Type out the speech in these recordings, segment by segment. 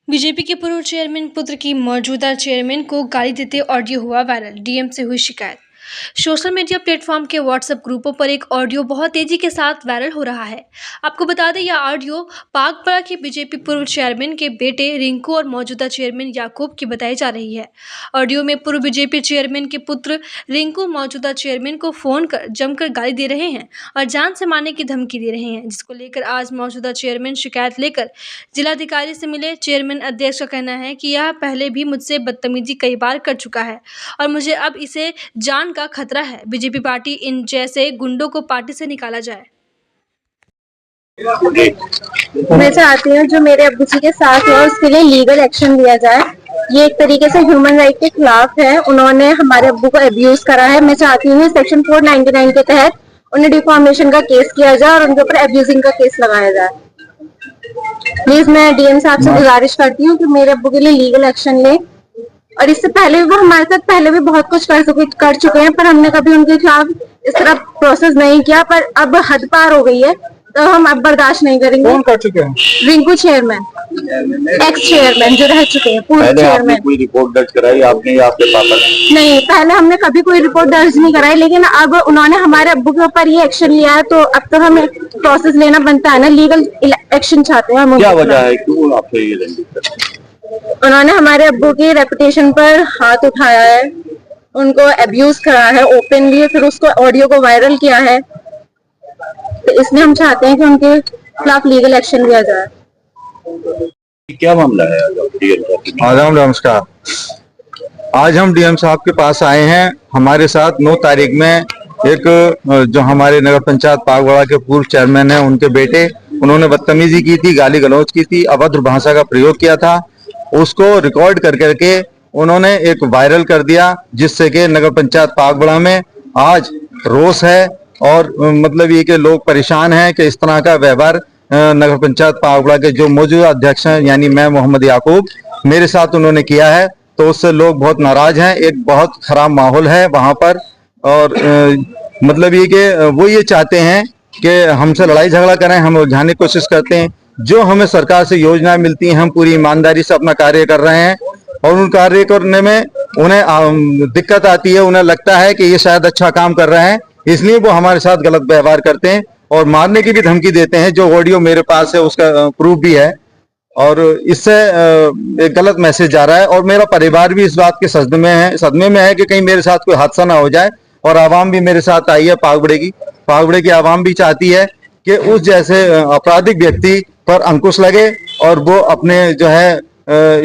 BJP के पूर्व chairman पुत्र की मौजूदा चेयरमैन को गाली देते ऑडियो हुआ वायरल। डीएम से हुई शिकायत। सोशल मीडिया प्लेटफॉर्म के व्हाट्सएप ग्रुपों पर एक ऑडियो बहुत तेजी के साथ वायरल हो रहा है। आपको बता दें, यह ऑडियो पागपड़ा के बीजेपी पूर्व चेयरमैन के बेटे रिंकू और मौजूदा चेयरमैन याकूब की बताई जा रही है। ऑडियो में पूर्व बीजेपी चेयरमैन के पुत्र रिंकू मौजूदा चेयरमैन को फोन कर जमकर गाली दे रहे हैं और जान से मारने की धमकी दे रहे हैं, जिसको लेकर आज मौजूदा चेयरमैन शिकायत लेकर जिलाधिकारी से मिले। चेयरमैन अध्यक्ष का कहना है कि यह पहले भी मुझसे बदतमीजी कई बार कर चुका है और मुझे अब इसे जान का खतरा है। बीजेपी पार्टी इन जैसे गुंडों को पार्टी से निकाला जाए। मैं चाहती हूँ जो मेरे अब्बू जी के साथ है उसके लिए लीगल एक्शन लिया जाए। ये एक तरीके से ह्यूमन राइट के खिलाफ है। उन्होंने हमारे अब्बू को अब्यूज करा है। मैं चाहती हूँ सेक्शन 499 के तहत उन्हें डिफॉर्मेशन का केस किया जाए और उनके ऊपर अब्यूजिंग का केस लगाया जाए। प्लीज मैं डीएम साहब से गुजारिश करती हूँ कि मेरे अब्बू के लिए लीगल एक्शन ले। और इससे पहले भी वो हमारे साथ पहले भी बहुत कुछ कर चुके हैं, पर हमने कभी उनके खिलाफ इस तरह प्रोसेस नहीं किया। पर अब हद पार हो गई है तो हम अब बर्दाश्त नहीं करेंगे। कौन कर चुके हैं? रिंकू चेयरमैन, एक्स चेयरमैन जो रह चुके हैं, पूर्व चेयरमैन। कोई रिपोर्ट दर्ज कराई आपने या आपके पापा ने? नहीं, पहले हमने कभी कोई रिपोर्ट दर्ज नहीं कराई, लेकिन अब उन्होंने हमारे अब्बू के ऊपर ये एक्शन लिया है तो अब तो हमें प्रोसेस लेना बनता है ना। लीगल एक्शन चाहते हैं हम। क्या वजह है, क्यों आपसे ये रंजिश करते हैं? उन्होंने हमारे अब्बू की रेपुटेशन पर हाथ उठाया है, उनको अब्यूज करा है ओपनली, फिर उसको ऑडियो को वायरल किया है। तो इसलिए हम चाहते हैं कि उनके खिलाफ लीगल एक्शन लिया जाए। क्या मामला है? आदाब, नमस्कार। आज हम डीएम साहब के पास आए हैं। हमारे साथ 9 तारीख में एक जो हमारे नगर पंचायत पागवाड़ा के पूर्व चेयरमैन हैं, उनके बेटे, उन्होंने बदतमीजी की थी, गाली गलौज की थी, अभद्र भाषा का प्रयोग किया था। उसको रिकॉर्ड कर करके उन्होंने एक वायरल कर दिया, जिससे कि नगर पंचायत पागवाड़ा में आज रोष है और मतलब ये कि लोग परेशान हैं कि इस तरह का व्यवहार नगर पंचायत पागवाड़ा के जो मौजूदा अध्यक्ष हैं, यानी मैं मोहम्मद याकूब, मेरे साथ उन्होंने किया है। तो उससे लोग बहुत नाराज हैं। एक बहुत खराब माहौल है वहां पर और मतलब ये कि वो ये चाहते हैं कि हमसे लड़ाई झगड़ा करें, हम उलझाने की कोशिश करते हैं। जो हमें सरकार से योजनाएं मिलती हैं, हम पूरी ईमानदारी से अपना कार्य कर रहे हैं और उन कार्य करने में उन्हें दिक्कत आती है। उन्हें लगता है कि ये शायद अच्छा काम कर रहे हैं, इसलिए वो हमारे साथ गलत व्यवहार करते हैं और मारने की भी धमकी देते हैं। जो ऑडियो मेरे पास है उसका प्रूफ भी है और इससे एक गलत मैसेज जा रहा है और मेरा परिवार भी इस बात के सदमे में है कि कहीं मेरे साथ कोई हादसा ना हो जाए। और आवाम भी मेरे साथ आई है, पागबड़े की आवाम भी चाहती है कि उस जैसे आपराधिक व्यक्ति पर अंकुश लगे और वो अपने जो है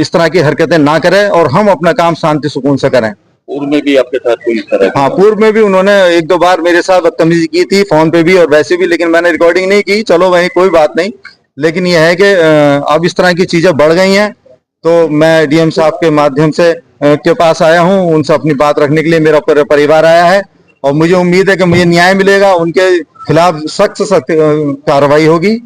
इस तरह की हरकतें ना करे और हम अपना काम शांति सुकून से करें। पूर्व में भी आपके साथ कोई तरह? हाँ, पूर्व में भी उन्होंने 1-2 बार मेरे साथ बदतमीजी की थी, फोन पे भी और वैसे भी, लेकिन मैंने रिकॉर्डिंग नहीं की। चलो वही कोई बात नहीं, लेकिन यह है कि अब इस तरह की चीजें बढ़ गई हैं तो मैं डीएम साहब के माध्यम से के पास आया हूं। उनसे अपनी बात रखने के लिए मेरा पूरा परिवार आया है और मुझे उम्मीद है कि मुझे न्याय मिलेगा, उनके खिलाफ सख्त सख्त कार्रवाई होगी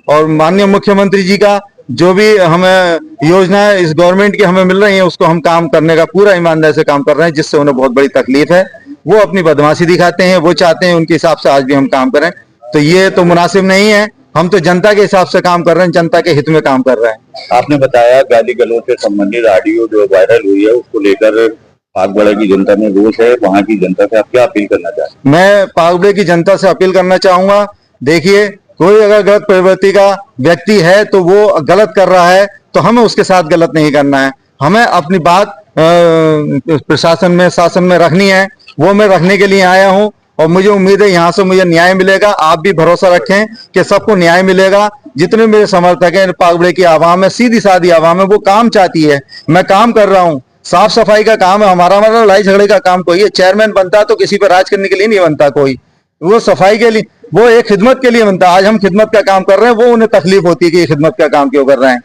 और माननीय मुख्यमंत्री जी का जो भी हमें योजना इस गवर्नमेंट की हमें मिल रही है उसको हम काम करने का पूरा ईमानदारी से काम कर रहे हैं, जिससे उन्हें बहुत बड़ी तकलीफ है। वो अपनी बदमाशी दिखाते हैं, वो चाहते हैं उनके हिसाब से आज भी हम काम करें, तो ये तो मुनासिब नहीं है। हम तो जनता के हिसाब से काम कर रहे हैं, जनता के हित में काम कर रहे हैं। आपने बताया गाली गलौज से संबंधित ऑडियो जो वायरल हुई है उसको लेकर पागवाड़ा की जनता में रोष है। वहां की जनता से आप क्या अपील करना चाहते हैं? मैं पागवाड़ा की जनता से अपील करना चाहूंगा, देखिए, कोई अगर गलत प्रवृत्ति का व्यक्ति है तो वो गलत कर रहा है तो हमें उसके साथ गलत नहीं करना है। हमें अपनी बात प्रशासन में, शासन में रखनी है। वो मैं रखने के लिए आया हूं और मुझे उम्मीद है यहाँ से मुझे न्याय मिलेगा। आप भी भरोसा रखें कि सबको न्याय मिलेगा। जितने मेरे समर्थक हैं, पागवाड़ा की आवाम है, सीधी सादी आवाम है, वो काम चाहती है। मैं काम कर रहा हूँ, साफ सफाई का काम है हमारा, मतलब लड़ाई झगड़े का काम कोई है। चेयरमैन बनता तो किसी पर राज करने के लिए नहीं बनता कोई, वो सफाई के लिए, वो एक खिदमत के लिए बनता। आज हम खिदमत का काम कर रहे हैं, वो उन्हें तकलीफ होती है कि ये खिदमत का काम क्यों कर रहे हैं।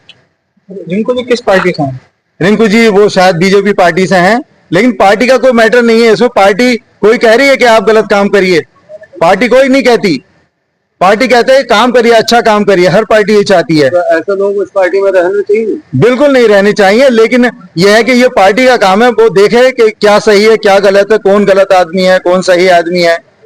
रिंकू जी किस पार्टी से हैं? रिंकू जी वो शायद बीजेपी पार्टी से हैं, लेकिन पार्टी का कोई मैटर नहीं है इसमें। पार्टी कोई कह रही है कि आप गलत काम करिए, पार्टी कोई नहीं कहती। पार्टी कहते हैं काम करिए, अच्छा काम करिए, हर पार्टी ये चाहती है। तो ऐसे लोग उस पार्टी में रहने चाहिए? बिल्कुल नहीं रहने चाहिए, लेकिन यह है कि ये पार्टी का काम है, वो देखे कि क्या सही है क्या गलत है, कौन गलत आदमी है कौन सही आदमी है।